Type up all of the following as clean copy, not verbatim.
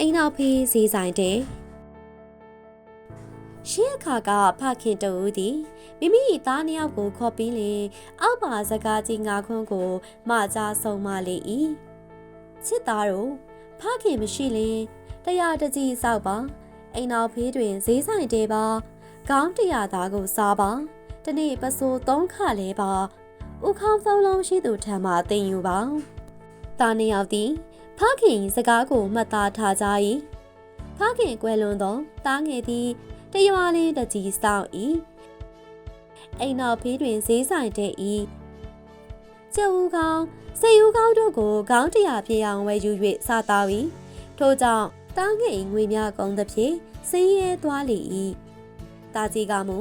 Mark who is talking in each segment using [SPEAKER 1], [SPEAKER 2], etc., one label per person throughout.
[SPEAKER 1] အိမ်နောက်ဖေးဈေးဆိုင်တဲ့ရှေ့အခါကဖခင်တူသည်မိမိသားနှစ်ယောက်ကိုခေါ်ပြီးလင်အောက်ပါစကားကြီးငါခွန်းကိုမကြားဆုံးမလေ၏ချစ်သားတို့ဖခင်မရှိလင်တရားတကြီးစောက်ပါအိမ်နောက်ဖေးတွင်ဈေးဆိုင်တဲပါခေါင်း100သားကိုစားပါတနေ့ပစိုး3ခါလဲပါဥခေါင်း3လုံးရှိသူထံမှတင်ယူပါသားနှစ်ယောက်သည်ဖခင်စကားကိုမှတ်သားထားကြ၏ဖခင်ကွယ်လွန်သောသားငယ်သည်တရွာလေးတကြီးဆောင်၏အိမ်နောက်ဖေးတွင်ဈေးဆိုင်တဲ့၏ကျုပ်ကောင်းစိတ်ဦးကောင်းတို့ကိုခေါင်း100ပြေအောင်ဝယ်ယူ၍စားသား၏ထို့ကြောင့်သားငယ်ငွေများကုန်သဖြင့်ဆင်းရဲသွားလေ၏သားကြီးကမူ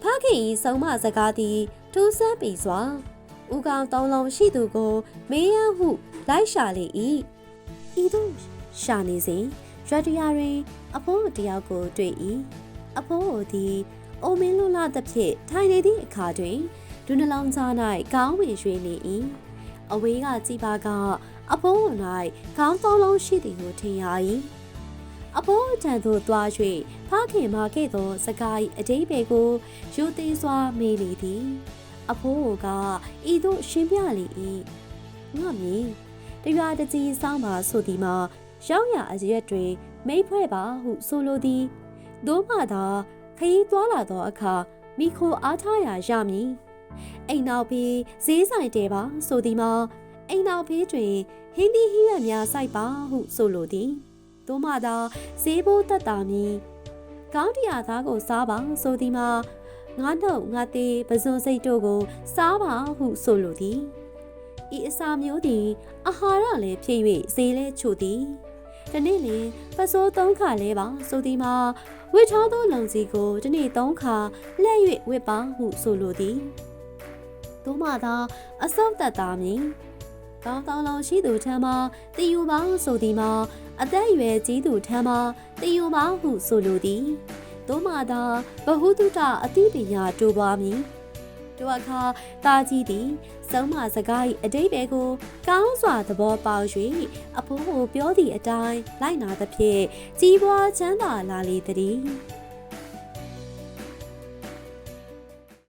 [SPEAKER 1] ဖခင်၏ဆုံးမစကားသည်ထူးဆန်းပြီစွာဦးကောင်း3လုံးရှိသူကိုမေးရဟုလိုက်ရှာလေ၏ဤသို့ရှာနေစဉ်ရတရာတွင်အဖိုးတယောက်ကိုတွေ့၏အဖိုးသည်အိုမင်းလွတ်လာသဖြင့်ထိုင်နေသည့်အခါတွင်ဒုနှလုံးသား၌ခေါင်းဝင်ရွှေနေ၏အဝေးကကြည်ပါကအဖိုး၌ခေါင်း3လုံးရှိသည်ကိုထင်ရ၏အဖိုးထံသို့သွား၍ဖခင်မခဲ့သောစကား၏အတိတ်ပဲကိုယူသေးစွာမေးလေသည်အဖိုးကဤသို့ရှင်းပြလေ၏ငါမည်တရွာတကြီးဆောင်ပါဆိုသည်မှာရောက်ရအရက်တွင်မိဖွဲ့ပါဟုဆိုလိုသည်သို့မှသာခရီးသွားလာသောအခါမိခိုအားထားရရမည်အိမ်နောက်ဖေးဈေးဆိုင်တဲပါဆိုသည်မှာအိမ်နောက်ဖေးတွင်ဟင်းသီးဟင်းရွက်များစိုက်ပါဟုဆိုလိုသည်သို့မှသာဈေးဘိုးတက်တာမည်ခေါင်း100သားကိုစားပါဆိုသည်မှာငါနှုတ်ငါသေးပဇွန်စိတ်တို့ကိုစားပါဟုဆိုလိုသည်ဤအစာမျိုးသည်အာဟာရလည်းဖြစ်၍ဈေးလည်းချိုသည်တနေ့လင်ပစိုး3ခါလဲပါဆိုသည်မှာဝစ်ချောသောလုံစီကိုတနေ့3ခါလှည့်၍ဝစ်ပါဟုဆိုလိုသည်သို့မှသာအစောက်တက်သားမည်ကောင်းတောင်းလုံးရှိသူထံမှတည်ယူပါဆိုသည်မှာအသက်အရွယ်ကြီးသူထံမှတည်ယူပါဟုဆိုလိုသည်သို့မှသာဘဟုတုတအသိပညာတိုးပွားမည်တို့အခါတာကြီးသည်ဆုံးမစကား၏အတိတ်ပဲကိုကောင်းစွာသဘောပေါက်၍အဖိုးကိုပြောသည့်အတိုင်းလိုက်နာသဖြင့်ကြီးပွားချမ်းသာလာလေသည်